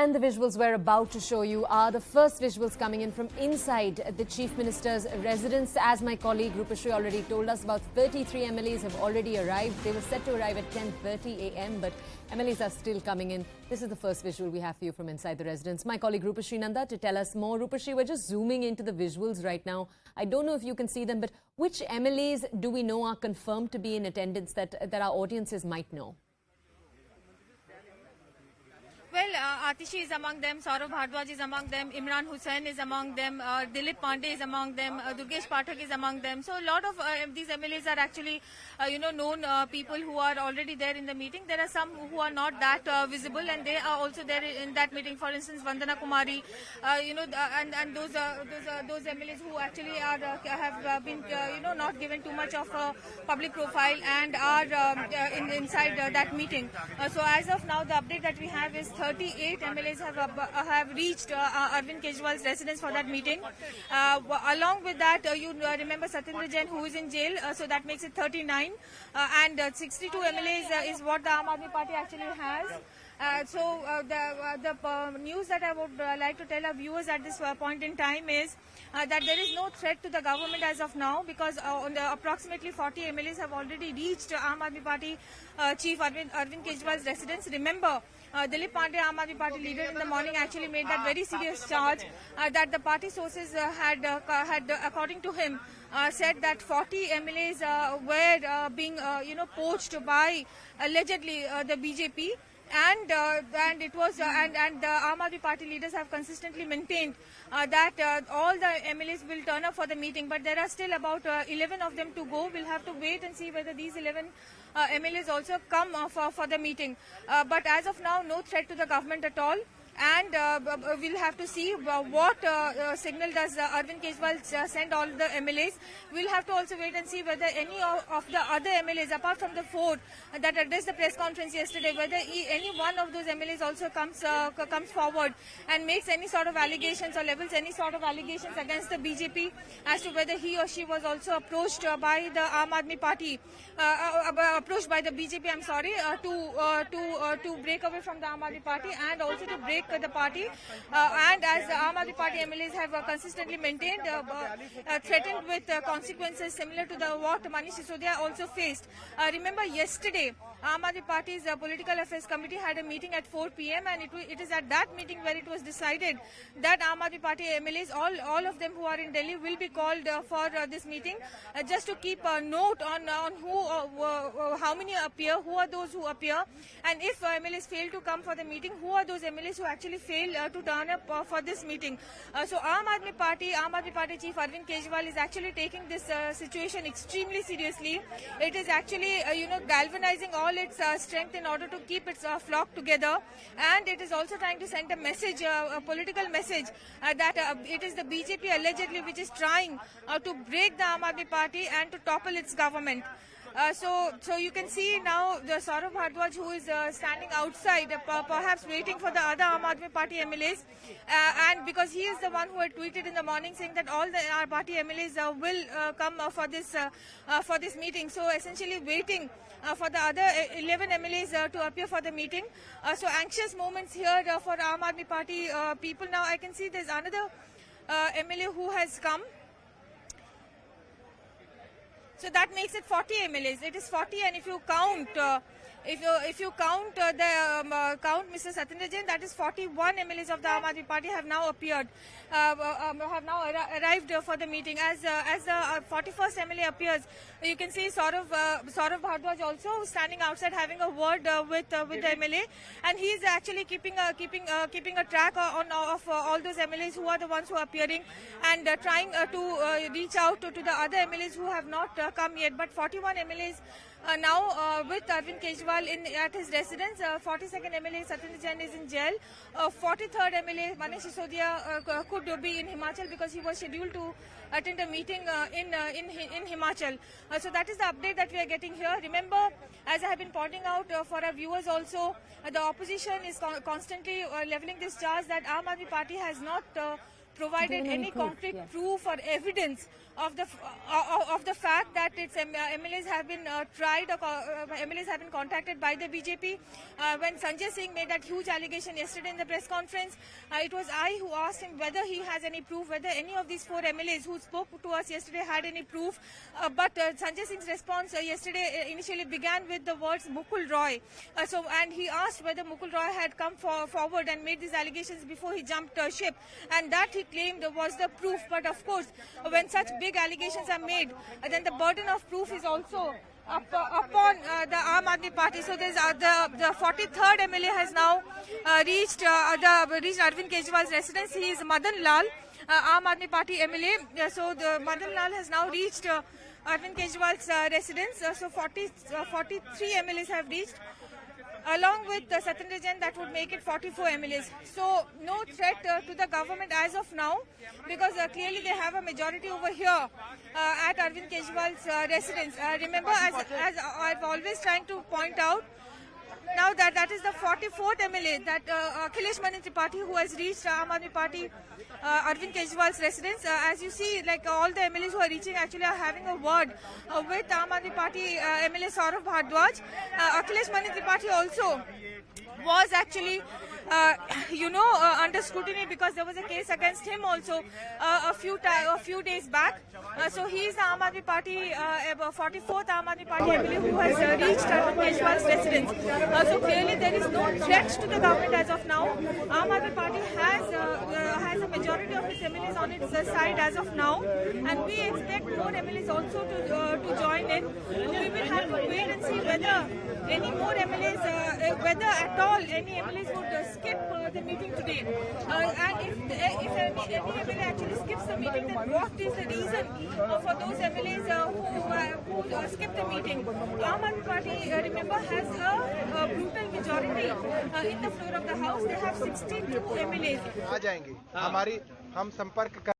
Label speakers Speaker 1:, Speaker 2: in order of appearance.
Speaker 1: And the visuals we're about to show you are the first visuals coming in from inside the Chief Minister's residence. As my colleague Rupashri already told us, about 33 MLAs have already arrived. They were set to arrive at 10:30 a.m., but MLAs are still coming in. This is the first visual we have for you from inside the residence. My colleague Rupashri Nanda to tell us more. Rupashri, we're just zooming into the visuals right now. I don't know if you can see them, but which MLAs do we know are confirmed to be in attendance that our audiences might know?
Speaker 2: Well, Atishi is among them, Saurav Bhardwaj is among them, Imran Hussain is among them, Dilip Pandey is among them, Durgesh Pathak is among them. So a lot of these MLAs are actually, known people who are already there in the meeting. There are some who are not that visible, and they are also there in that meeting. For instance, Vandana Kumari, and those MLAs who actually have been, not given too much of a public profile and are inside that meeting. So as of now, the update that we have is 38 MLAs have reached Arvind Kejriwal's residence for that meeting. Along with that, you remember Satyendra Jain, who is in jail, so that makes it 39. And 62 MLAs is what the Aam Aadmi Party actually has. The news that I would like to tell our viewers at this point in time is that there is no threat to the government as of now, because approximately 40 MLAs have already reached Aam Aadmi Party Chief Arvind Kejriwal's residence. Remember, Dilip Pandey, Aam Aadmi Party leader, in the morning actually made that very serious charge that the party sources had according to him, said that 40 MLAs were being, poached by allegedly the BJP. And it was and the Aam Aadmi Party leaders have consistently maintained that all the MLAs will turn up for the meeting, but there are still about 11 of them to go. We'll have to wait and see whether these 11 MLAs also come for the meeting. But as of now, no threat to the government at all. And we'll have to see what signal does Arvind Kejriwal send all the MLAs. We'll have to also wait and see whether any of the other MLAs, apart from the four that addressed the press conference yesterday, whether any one of those MLAs also comes forward and makes any sort of allegations or levels any sort of allegations against the BJP as to whether he or she was also approached by the Aam Aadmi Party, approached by the BJP, I'm sorry, to break away from the Aam Aadmi Party and also to break the party, and as the Aam Aadmi Party MLAs have consistently maintained, threatened with consequences similar to what Manish Sisodia also faced. Remember yesterday, Aam Aadmi Party's Political Affairs Committee had a meeting at 4 p.m. and it is at that meeting where it was decided that Aam Aadmi Party MLAs, all of them who are in Delhi, will be called for this meeting, just to keep a note on how many appear, who are those who appear, and if MLAs fail to come for the meeting, who are those MLAs who actually fail to turn up for this meeting. So Aam Aadmi Party Chief Arvind Kejriwal is actually taking this situation extremely seriously. It is actually galvanizing all its strength in order to keep its flock together, and it is also trying to send a message, a political message, that it is the BJP allegedly which is trying to break the Aam Aadmi Party and to topple its government. So you can see now the Saurav Bhardwaj, who is standing outside, perhaps waiting for the other Aam Aadmi Party MLAs, and because he is the one who had tweeted in the morning saying that all the party MLAs will come for this meeting. So essentially waiting for the other 11 MLAs to appear for the meeting. So anxious moments here for Aam Aadmi Party people. Now I can see there's another MLA who has come. So that makes it 40 MLAs. It is 40, and if you count, if you count count Mr. Satyendra Jain, that is 41 MLAs of the Aam Aadmi Party have now appeared, have now arrived for the meeting. As the 41st MLA appears, you can see Saurav Bhardwaj also standing outside having a word with the MLA, and he is actually keeping a track of all those MLAs who are the ones who are appearing, and trying to reach out to the other MLAs who have not come yet. But 41 MLAs now with Arvind Kejriwal at his residence. 42nd MLA Satyendra Jain is in jail. 43rd MLA Manish Sisodia could be in Himachal because he was scheduled to attend a meeting in Himachal. So that is the update that we are getting here. Remember, as I have been pointing out for our viewers also, the opposition is constantly leveling this charge that Aam Aadmi Party has not provided any concrete proof or evidence of the fact that its MLAs have been tried or MLAs have been contacted by the BJP. When Sanjay Singh made that huge allegation yesterday in the press conference, it was I who asked him whether he has any proof, whether any of these 4 MLAs who spoke to us yesterday had any proof. But Sanjay Singh's response yesterday initially began with the words Mukul Roy. And he asked whether Mukul Roy had come forward and made these allegations before he jumped ship, and that he claimed was the proof. But of course, when such big allegations are made, then the burden of proof is also upon the Aam Aadmi Party. So there's the 43rd MLA has now reached Arvind Kejriwal's residence. He is Madan Lal, Aam Aadmi Party MLA. So the Madan Lal has now reached Arvind Kejriwal's residence. So 43 MLAs have reached. Along with Satyendra Jain, that would make it 44 MLAs. So no threat to the government as of now, because clearly they have a majority over here at Arvind Kejriwal's residence. Remember, as I've always trying to point out, now that is the 44th MLA, that Akhilesh Mani Tripathi, who has reached Aam Aadmi Party Arvind Kejriwal's residence. As you see, like all the MLAs who are reaching actually are having a word with Aam Aadmi Party MLA Saurabh Bhardwaj. Akhilesh Mani Tripathi also was actually under scrutiny because there was a case against him also a few days back. So he is the Aam Aadmi Party 44th Aam Aadmi Party MLA who has reached Arvind Kejriwal's residence. So clearly there is no threat to the government as of now. Aam Aadmi Party has a majority of its MLAs on its side as of now, and we expect more MLAs also to join in. We will have to wait and see whether any more MLAs, whether at all any MLAs would skip the meeting today. And if any MLA actually skips the meeting, then what is the reason for those MLAs who skip the meeting? Aam Aadmi Party, remember, has a brutal majority in the floor of the house. They have 62 MLAs.
Speaker 3: आ जाएंगे हम संपर्क